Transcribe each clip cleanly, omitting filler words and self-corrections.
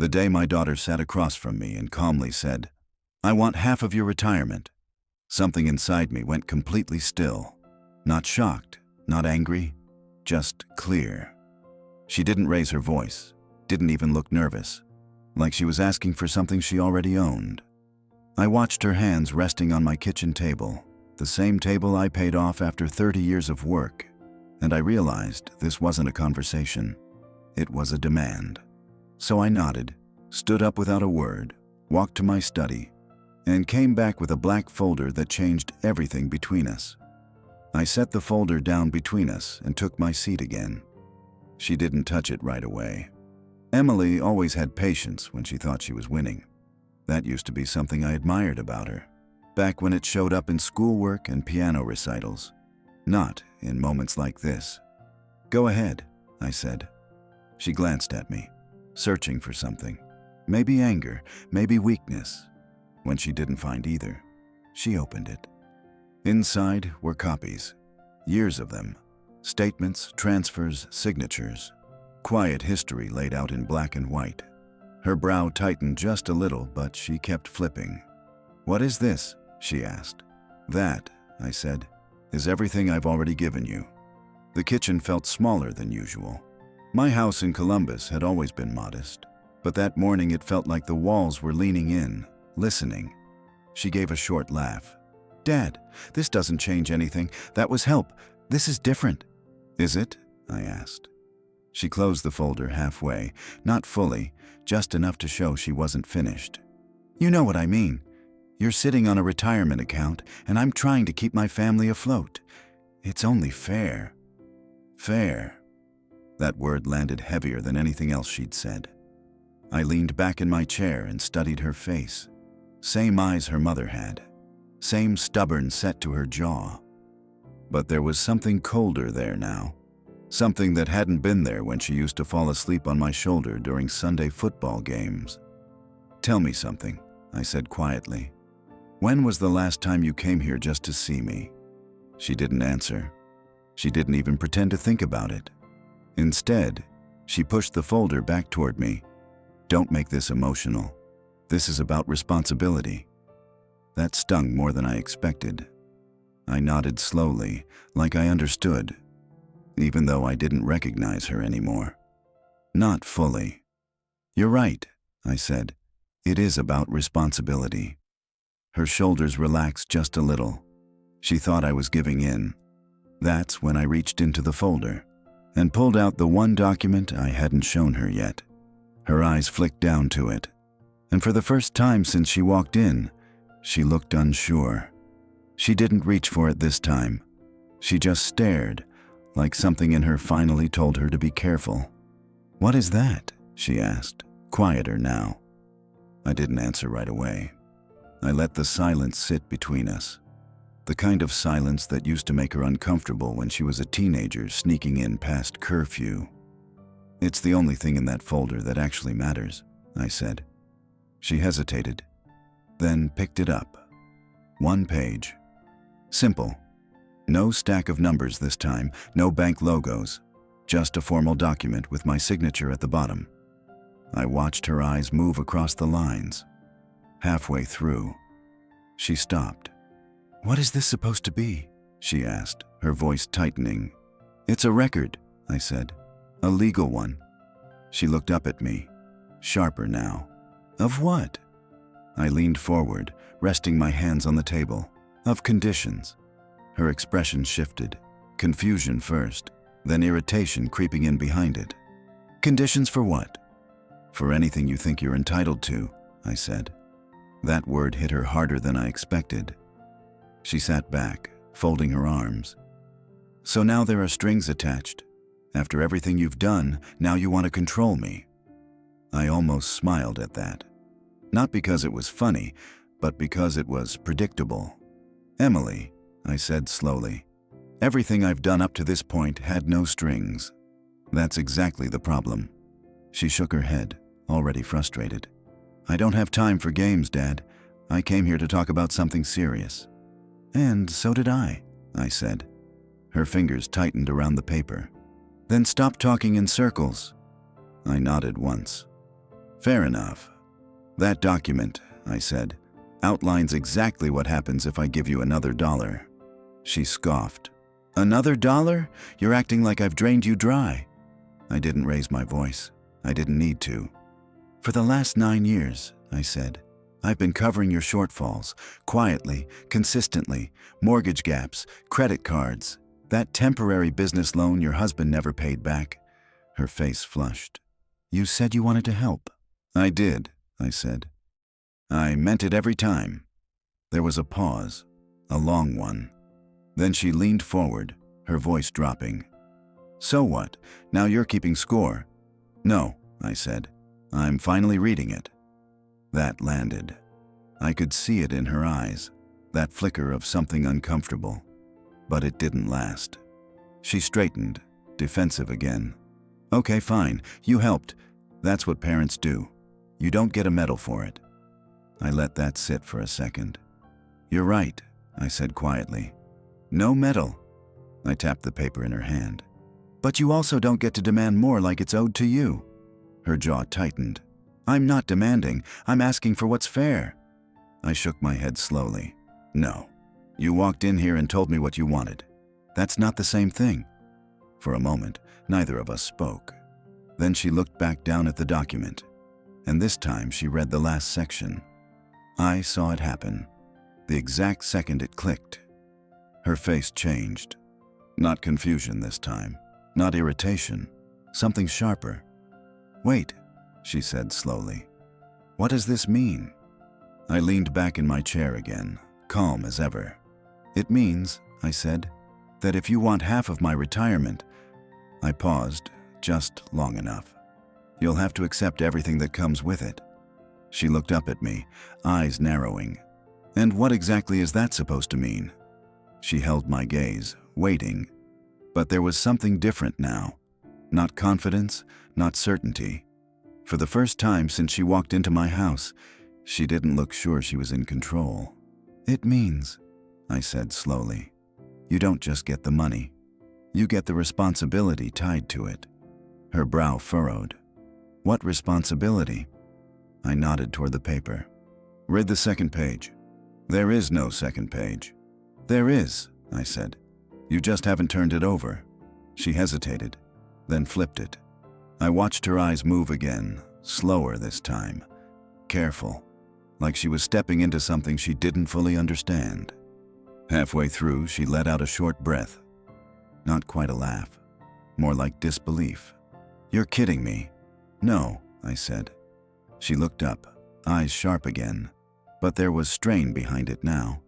The day my daughter sat across from me and calmly said, "I want half of your retirement." Something inside me went completely still. Not shocked, not angry, just clear. She didn't raise her voice, didn't even look nervous, like she was asking for something she already owned. I watched her hands resting on my kitchen table, the same table I paid off after 30 years of work, and I realized this wasn't a conversation. It was a demand. So I nodded, stood up without a word, walked to my study, and came back with a black folder that changed everything between us. I set the folder down between us and took my seat again. She didn't touch it right away. Emily always had patience when she thought she was winning. That used to be something I admired about her, back when it showed up in schoolwork and piano recitals, not in moments like this. "Go ahead," I said. She glanced at me, searching for something. Maybe anger, maybe weakness. When she didn't find either, she opened it. Inside were copies, years of them, statements, transfers, signatures, quiet history laid out in black and white. Her brow tightened just a little, but she kept flipping. "What is this?" she asked. "That," I said, "is everything I've already given you." The kitchen felt smaller than usual. My house in Columbus had always been modest, but that morning it felt like the walls were leaning in, listening. She gave a short laugh. "Dad, this doesn't change anything. That was help. This is different." "Is it?" I asked. She closed the folder halfway, not fully, just enough to show she wasn't finished. "You know what I mean. You're sitting on a retirement account, and I'm trying to keep my family afloat. It's only fair." Fair. That word landed heavier than anything else she'd said. I leaned back in my chair and studied her face. Same eyes her mother had. Same stubborn set to her jaw. But there was something colder there now. Something that hadn't been there when she used to fall asleep on my shoulder during Sunday football games. "Tell me something," I said quietly. "When was the last time you came here just to see me?" She didn't answer. She didn't even pretend to think about it. Instead, she pushed the folder back toward me. "Don't make this emotional. This is about responsibility." That stung more than I expected. I nodded slowly, like I understood, even though I didn't recognize her anymore. Not fully. "You're right," I said. "It is about responsibility." Her shoulders relaxed just a little. She thought I was giving in. That's when I reached into the folder and pulled out the one document I hadn't shown her yet. Her eyes flicked down to it, and for the first time since she walked in, she looked unsure. She didn't reach for it this time. She just stared, like something in her finally told her to be careful. "What is that?" she asked, quieter now. I didn't answer right away. I let the silence sit between us. The kind of silence that used to make her uncomfortable when she was a teenager sneaking in past curfew. "It's the only thing in that folder that actually matters," I said. She hesitated, then picked it up. One page. Simple. No stack of numbers this time, no bank logos, just a formal document with my signature at the bottom. I watched her eyes move across the lines. Halfway through, she stopped. "What is this supposed to be?" she asked, her voice tightening. "It's a record," I said. "A legal one." She looked up at me, sharper now. "Of what?" I leaned forward, resting my hands on the table. "Of conditions." Her expression shifted, confusion first, then irritation creeping in behind it. "Conditions for what?" "For anything you think you're entitled to," I said. That word hit her harder than I expected. She sat back, folding her arms. "So now there are strings attached. After everything you've done, now you want to control me." I almost smiled at that. Not because it was funny, but because it was predictable. "Emily," I said slowly, "everything I've done up to this point had no strings. That's exactly the problem." She shook her head, already frustrated. "I don't have time for games, Dad. I came here to talk about something serious." "And so did I said. Her fingers tightened around the paper. "Then stop talking in circles." I nodded once. Fair enough. That document, I said, outlines exactly what happens if I give you another dollar. She scoffed. Another dollar? You're acting like I've drained you dry. I didn't raise my voice. I didn't need to. For the last 9 years, I said, I've been covering your shortfalls, quietly, consistently, mortgage gaps, credit cards, that temporary business loan your husband never paid back. Her face flushed. You said you wanted to help. I did, I said. I meant it every time. There was a pause, a long one. Then she leaned forward, her voice dropping. So what? Now you're keeping score. No, I said. I'm finally reading it. That landed. I could see it in her eyes, that flicker of something uncomfortable. But it didn't last. She straightened, defensive again. Okay, fine, you helped. That's what parents do. You don't get a medal for it. I let that sit for a second. You're right, I said quietly. No medal. I tapped the paper in her hand. But you also don't get to demand more like it's owed to you. Her jaw tightened. I'm not demanding. I'm asking for what's fair. I shook my head slowly. No. You walked in here and told me what you wanted. That's not the same thing. For a moment, neither of us spoke. Then she looked back down at the document. And this time she read the last section. I saw it happen. The exact second it clicked. Her face changed. Not confusion this time. Not irritation. Something sharper. Wait, she said slowly. What does this mean? I leaned back in my chair again, calm as ever. It means, I said, that if you want half of my retirement, I paused just long enough. You'll have to accept everything that comes with it. She looked up at me, eyes narrowing. And what exactly is that supposed to mean? She held my gaze, waiting. But there was something different now. Not confidence, not certainty. For the first time since she walked into my house, she didn't look sure she was in control. It means, I said slowly, you don't just get the money. You get the responsibility tied to it. Her brow furrowed. What responsibility? I nodded toward the paper. Read the second page. There is no second page. There is, I said. You just haven't turned it over. She hesitated, then flipped it. I watched her eyes move again, slower this time. Careful, like she was stepping into something she didn't fully understand. Halfway through, she let out a short breath. Not quite a laugh, more like disbelief. You're kidding me. No, I said. She looked up, eyes sharp again, but there was strain behind it now.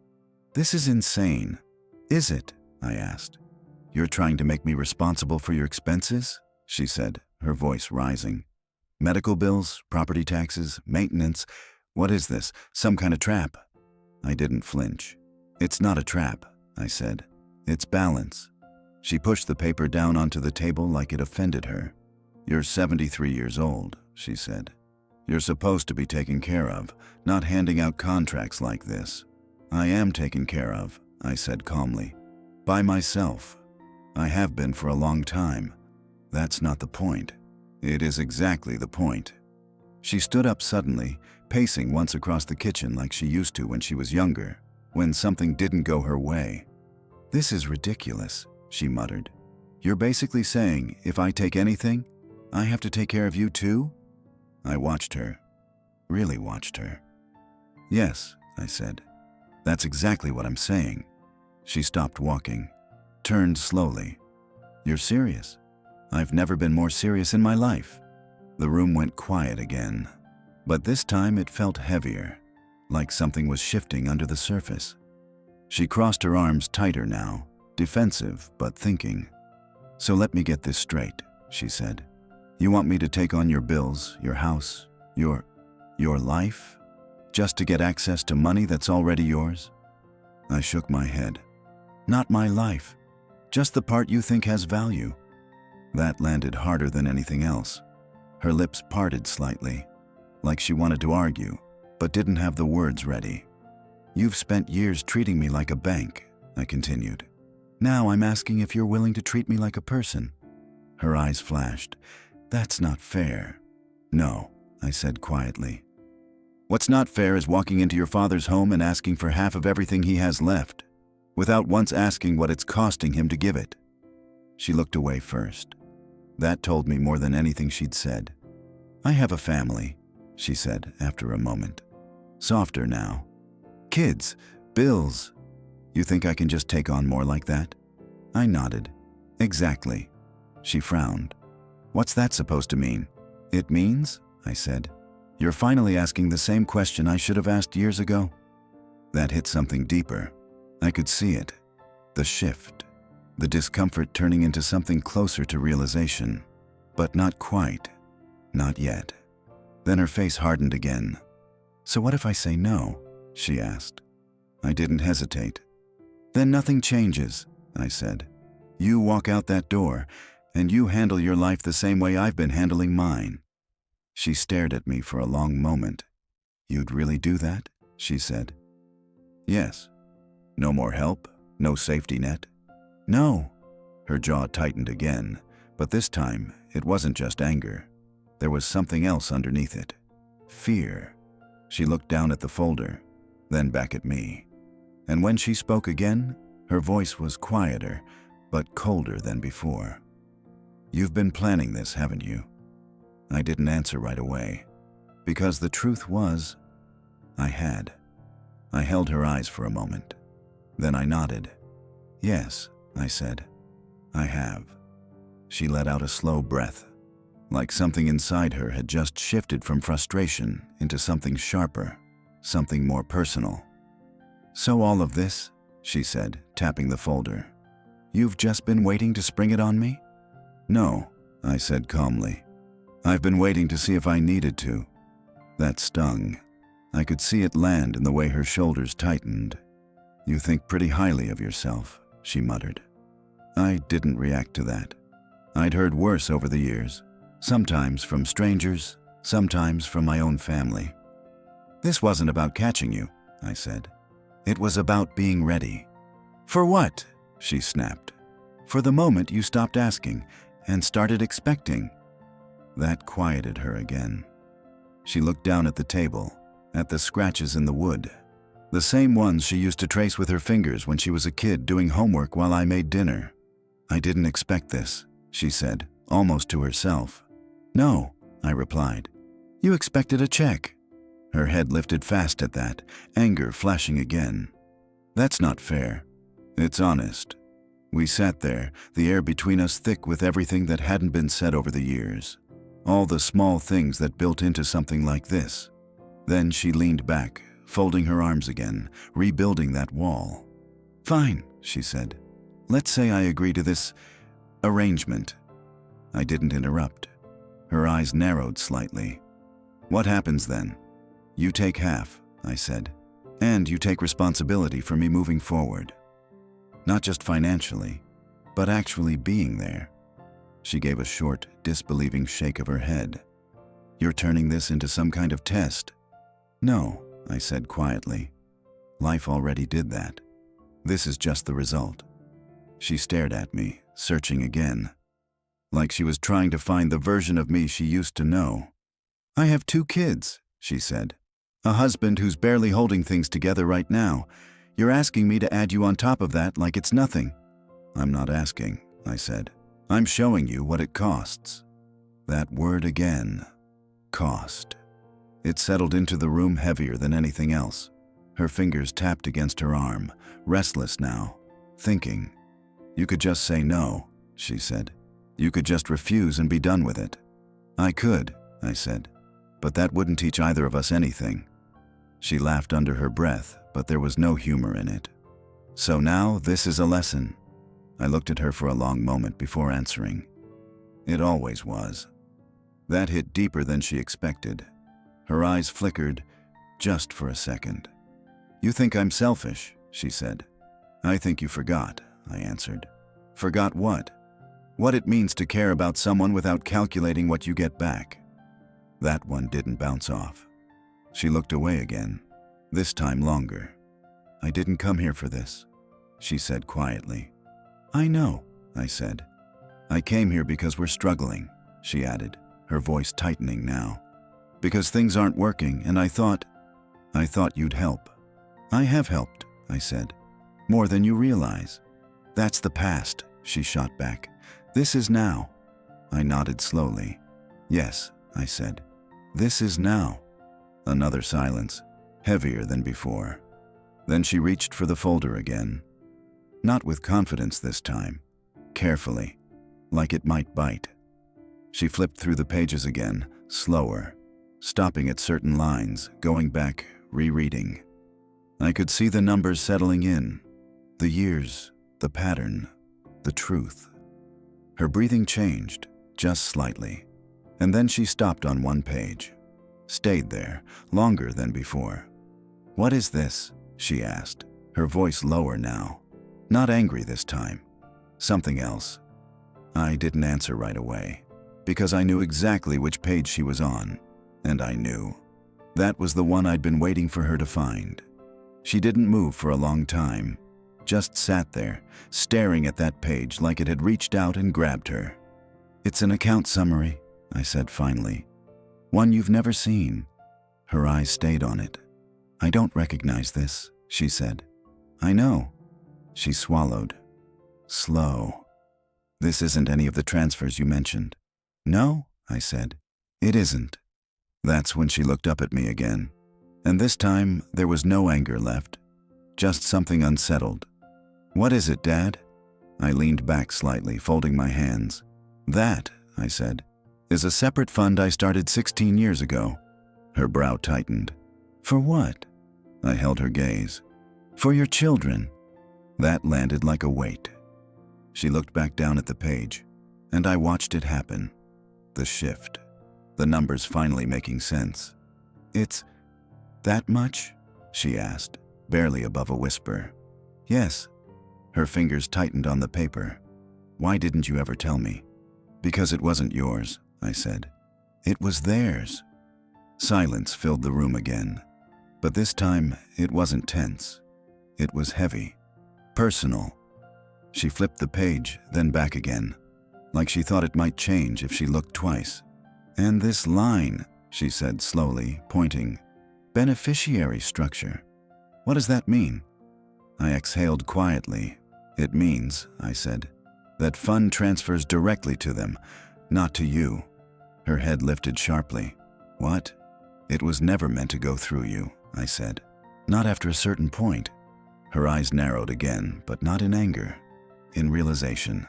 This is insane. Is it? I asked. You're trying to make me responsible for your expenses? She said, her voice rising. Medical bills, property taxes, maintenance. What is this? Some kind of trap? I didn't flinch. It's not a trap, I said. It's balance. She pushed the paper down onto the table like it offended her. You're 73 years old, she said. You're supposed to be taken care of, not handing out contracts like this. I am taken care of, I said calmly. By myself. I have been for a long time. That's not the point. It is exactly the point. She stood up suddenly, pacing once across the kitchen like she used to when she was younger, when something didn't go her way. This is ridiculous, she muttered. You're basically saying, if I take anything, I have to take care of you too? I watched her, really watched her. Yes, I said. That's exactly what I'm saying. She stopped walking, turned slowly. You're serious? I've never been more serious in my life. The room went quiet again, but this time it felt heavier, like something was shifting under the surface. She crossed her arms tighter now, defensive but thinking. So let me get this straight, she said. You want me to take on your bills, your house, your life, just to get access to money that's already yours? I shook my head. Not my life, just the part you think has value. That landed harder than anything else. Her lips parted slightly, like she wanted to argue, but didn't have the words ready. You've spent years treating me like a bank, I continued. Now I'm asking if you're willing to treat me like a person. Her eyes flashed. That's not fair. No, I said quietly. What's not fair is walking into your father's home and asking for half of everything he has left, without once asking what it's costing him to give it. She looked away first. That told me more than anything she'd said. I have a family, she said after a moment. Softer now. Kids, bills. You think I can just take on more like that? I nodded. Exactly. She frowned. What's that supposed to mean? It means, I said, you're finally asking the same question I should have asked years ago. That hit something deeper. I could see it. The shift. The discomfort turning into something closer to realization. But not quite. Not yet. Then her face hardened again. So what if I say no? She asked. I didn't hesitate. Then nothing changes, I said. You walk out that door, and you handle your life the same way I've been handling mine. She stared at me for a long moment. You'd really do that? She said. Yes. No more help? No safety net? No. Her jaw tightened again, but this time it wasn't just anger. There was something else underneath it. Fear. She looked down at the folder, then back at me. And when she spoke again, her voice was quieter, but colder than before. You've been planning this, haven't you? I didn't answer right away, because the truth was, I had. I held her eyes for a moment. Then I nodded. Yes, I said. I have. She let out a slow breath, like something inside her had just shifted from frustration into something sharper, something more personal. So all of this, she said, tapping the folder. You've just been waiting to spring it on me? No, I said calmly. I've been waiting to see if I needed to. That stung. I could see it land in the way her shoulders tightened. You think pretty highly of yourself, she muttered. I didn't react to that. I'd heard worse over the years, sometimes from strangers, sometimes from my own family. This wasn't about catching you, I said. It was about being ready. For what? She snapped. For the moment you stopped asking and started expecting. That quieted her again. She looked down at the table, at the scratches in the wood, the same ones she used to trace with her fingers when she was a kid doing homework while I made dinner. I didn't expect this, she said, almost to herself. No, I replied. You expected a check. Her head lifted fast at that, anger flashing again. That's not fair. It's honest. We sat there, the air between us thick with everything that hadn't been said over the years. All the small things that built into something like this. Then she leaned back, folding her arms again, rebuilding that wall. Fine, she said. Let's say I agree to this arrangement. I didn't interrupt. Her eyes narrowed slightly. What happens then? You take half, I said, and you take responsibility for me moving forward. Not just financially, but actually being there. She gave a short, disbelieving shake of her head. You're turning this into some kind of test. No, I said quietly. Life already did that. This is just the result. She stared at me, searching again, like she was trying to find the version of me she used to know. I have 2 kids, she said. A husband who's barely holding things together right now. You're asking me to add you on top of that like it's nothing. I'm not asking, I said. I'm showing you what it costs. That word again. Cost. It settled into the room heavier than anything else. Her fingers tapped against her arm, restless now, thinking. You could just say no, she said. You could just refuse and be done with it. I could, I said, but that wouldn't teach either of us anything. She laughed under her breath, but there was no humor in it. So now this is a lesson. I looked at her for a long moment before answering. It always was. That hit deeper than she expected. Her eyes flickered, just for a second. You think I'm selfish, she said. I think you forgot, I answered. Forgot what? What it means to care about someone without calculating what you get back. That one didn't bounce off. She looked away again, this time longer. I didn't come here for this, she said quietly. I know, I said. I came here because we're struggling, she added, her voice tightening now. because things aren't working, and I thought you'd help." "I have helped," I said. "More than you realize." "That's the past," she shot back. "This is now." I nodded slowly. "Yes," I said. "This is now." Another silence, heavier than before. Then she reached for the folder again. Not with confidence this time. Carefully, like it might bite. She flipped through the pages again, slower, stopping at certain lines, going back, rereading. I could see the numbers settling in, the years, the pattern, the truth. Her breathing changed, just slightly, and then she stopped on one page. Stayed there, longer than before. "What is this?" she asked, her voice lower now. Not angry this time. Something else. I didn't answer right away, because I knew exactly which page she was on, and I knew. That was the one I'd been waiting for her to find. She didn't move for a long time, just sat there, staring at that page like it had reached out and grabbed her. "It's an account summary," I said finally. "One you've never seen." Her eyes stayed on it. "I don't recognize this," she said. "I know." She swallowed. Slow. "This isn't any of the transfers you mentioned." "No," I said. "It isn't." That's when she looked up at me again. And this time, there was no anger left, just something unsettled. "What is it, Dad?" I leaned back slightly, folding my hands. "That," I said, "is a separate fund I started 16 years ago." Her brow tightened. "For what?" I held her gaze. "For your children." That landed like a weight. She looked back down at the page, and I watched it happen. The shift. The numbers finally making sense. "It's that much?" she asked, barely above a whisper. "Yes." Her fingers tightened on the paper. "Why didn't you ever tell me?" "Because it wasn't yours," I said. "It was theirs." Silence filled the room again. But this time, it wasn't tense. It was heavy. Personal. She flipped the page, then back again, like she thought it might change if she looked twice. "And this line," she said slowly, pointing. "Beneficiary structure. What does that mean?" I exhaled quietly. "It means," I said, "that fund transfers directly to them, not to you." Her head lifted sharply. "What?" "It was never meant to go through you," I said. "Not after a certain point." Her eyes narrowed again, but not in anger, in realization.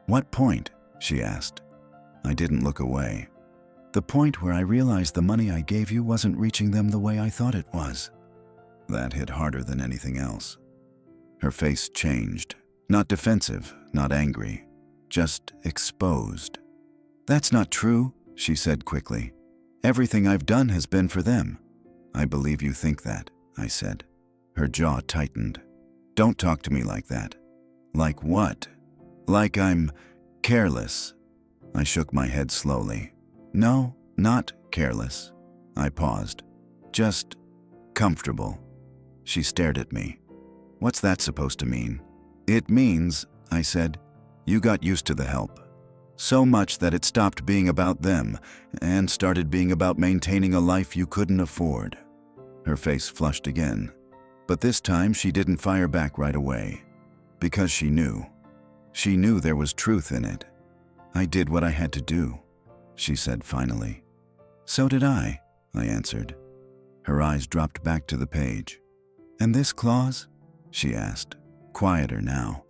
"What point?" she asked. I didn't look away. "The point where I realized the money I gave you wasn't reaching them the way I thought it was." That hit harder than anything else. Her face changed. Not defensive, not angry, just exposed. "That's not true," she said quickly. "Everything I've done has been for them." "I believe you think that," I said. Her jaw tightened. "Don't talk to me like that." "Like what?" "Like I'm careless." I shook my head slowly. "No, not careless." I paused. "Just comfortable." She stared at me. "What's that supposed to mean?" "It means," I said, "you got used to the help. So much that it stopped being about them and started being about maintaining a life you couldn't afford." Her face flushed again. But this time she didn't fire back right away. Because she knew. She knew there was truth in it. "I did what I had to do," she said finally. "So did I answered. Her eyes dropped back to the page. "And this clause?" she asked, quieter now.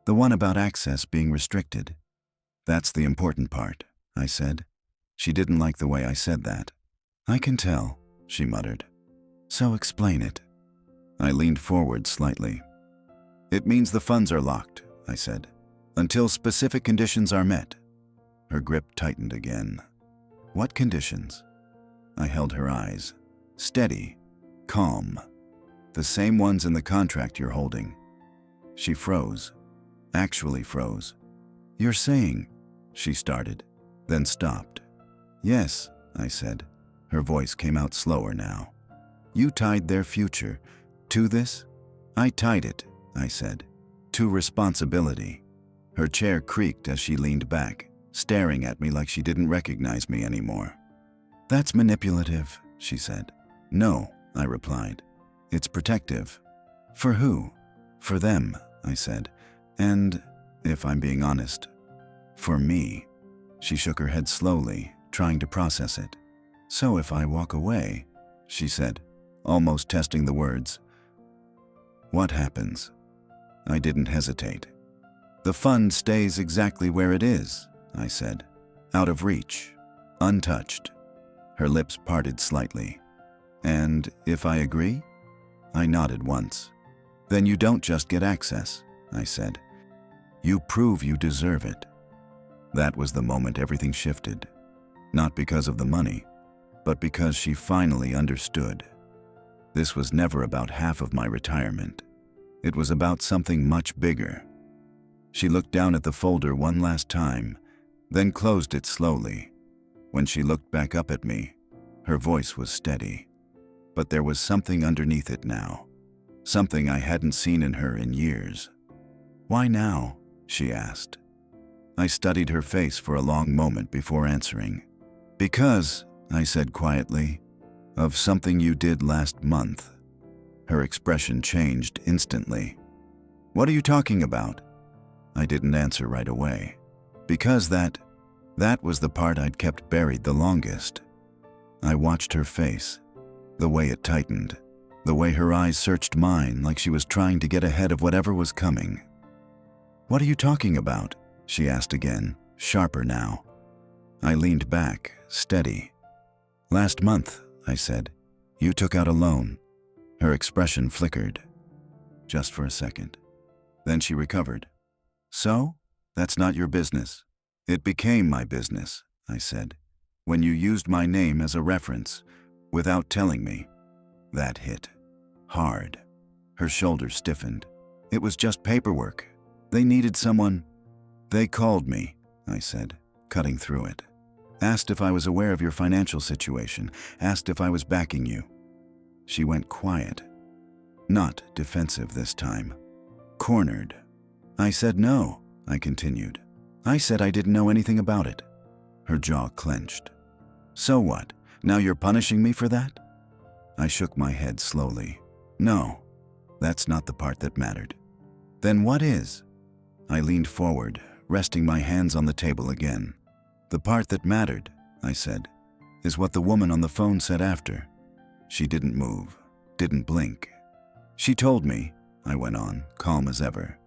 "The one about access being restricted." "That's the important part," I said. She didn't like the way I said that. "I can tell," she muttered. "So explain it." I leaned forward slightly. "It means the funds are locked," I said, "until specific conditions are met." Her grip tightened again. "What conditions?" I held her eyes. Steady, calm. "The same ones in the contract you're holding." She froze. Actually froze. "You're saying," she started, then stopped. "Yes," I said. Her voice came out slower now. "You tied their future to this?" "I tied it," I said, "to responsibility." Her chair creaked as she leaned back, staring at me like she didn't recognize me anymore. That's manipulative, she said. No, I replied. It's protective. For who? For them, I said. And, if I'm being honest, for me. She shook her head slowly, trying to process it. So if I walk away, she said, almost testing the words. What happens? I didn't hesitate. The fund stays exactly where it is, I said. Out of reach, untouched. Her lips parted slightly. And if I agree? I nodded once. Then you don't just get access, I said. You prove you deserve it. That was the moment everything shifted. Not because of the money, but because she finally understood. This was never about half of my retirement. It was about something much bigger. She looked down at the folder one last time, then closed it slowly. When she looked back up at me, her voice was steady. But there was something underneath it now. Something I hadn't seen in her in years. Why now? She asked. I studied her face for a long moment before answering. Because, I said quietly, of something you did last month. Her expression changed instantly. What are you talking about? I didn't answer right away. Because that was the part I'd kept buried the longest. I watched her face, the way it tightened, the way her eyes searched mine like she was trying to get ahead of whatever was coming. What are you talking about? She asked again, sharper now. I leaned back, steady. Last month, I said, you took out a loan. Her expression flickered. Just for a second. Then she recovered. So? That's not your business. It became my business, I said, when you used my name as a reference, without telling me. That hit. Hard. Her shoulders stiffened. It was just paperwork. They needed someone. They called me, I said, cutting through it. Asked if I was aware of your financial situation, asked if I was backing you. She went quiet. Not defensive this time. Cornered. I said no, I continued. I said I didn't know anything about it. Her jaw clenched. So what? Now you're punishing me for that? I shook my head slowly. No, that's not the part that mattered. Then what is? I leaned forward, resting my hands on the table again. The part that mattered, I said, is what the woman on the phone said after. She didn't move, didn't blink. She told me, I went on, calm as ever,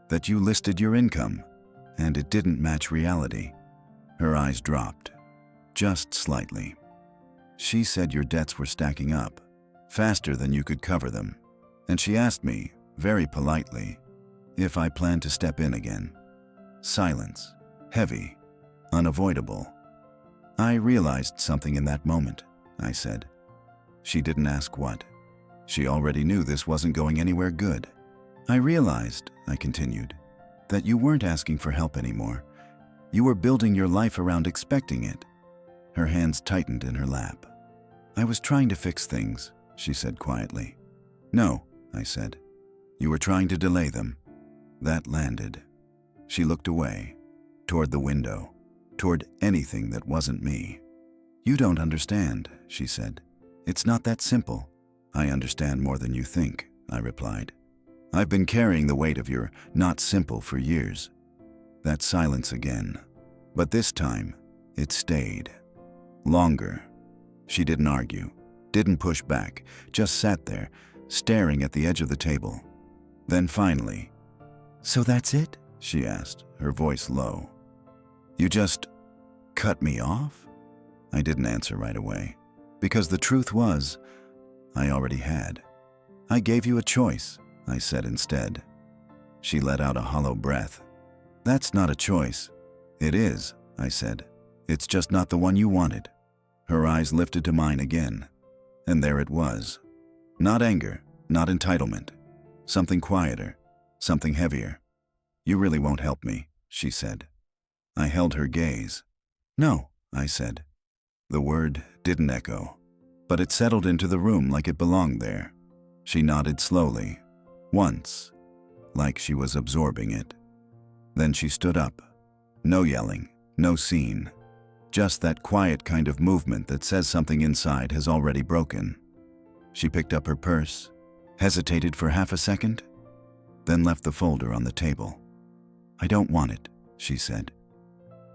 that you listed your income, and it didn't match reality. Her eyes dropped, just slightly. She said your debts were stacking up, faster than you could cover them, and she asked me, very politely, if I planned to step in again. Silence, heavy, unavoidable. I realized something in that moment, I said. She didn't ask what. She already knew this wasn't going anywhere good. I realized, I continued, that you weren't asking for help anymore. You were building your life around expecting it. Her hands tightened in her lap. I was trying to fix things, she said quietly. No, I said. You were trying to delay them. That landed. She looked away, toward the window, toward anything that wasn't me. You don't understand, she said. It's not that simple. I understand more than you think, I replied. I've been carrying the weight of your not simple for years. That silence again. But this time, it stayed. Longer. She didn't argue, didn't push back, just sat there, staring at the edge of the table. Then finally, so that's it? She asked, her voice low. You just cut me off? I didn't answer right away, because the truth was, I already had. I gave you a choice, I said instead. She let out a hollow breath. That's not a choice. It is, I said. It's just not the one you wanted. Her eyes lifted to mine again, and there it was. Not anger, not entitlement. Something quieter, something heavier. You really won't help me, she said. I held her gaze. No, I said. The word didn't echo, but it settled into the room like it belonged there. She nodded slowly, once, like she was absorbing it. Then she stood up. No yelling, no scene, Just that quiet kind of movement that says something inside has already broken. She picked up her purse, hesitated for half a second, then left the folder on the table. "I don't want it," she said.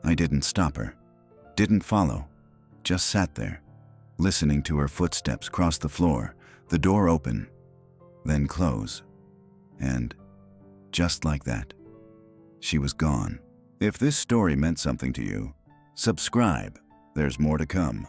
I didn't stop her, didn't follow, just sat there, listening to her footsteps cross the floor, the door open, then close. And, just like that, she was gone. If this story meant something to you, subscribe. There's more to come.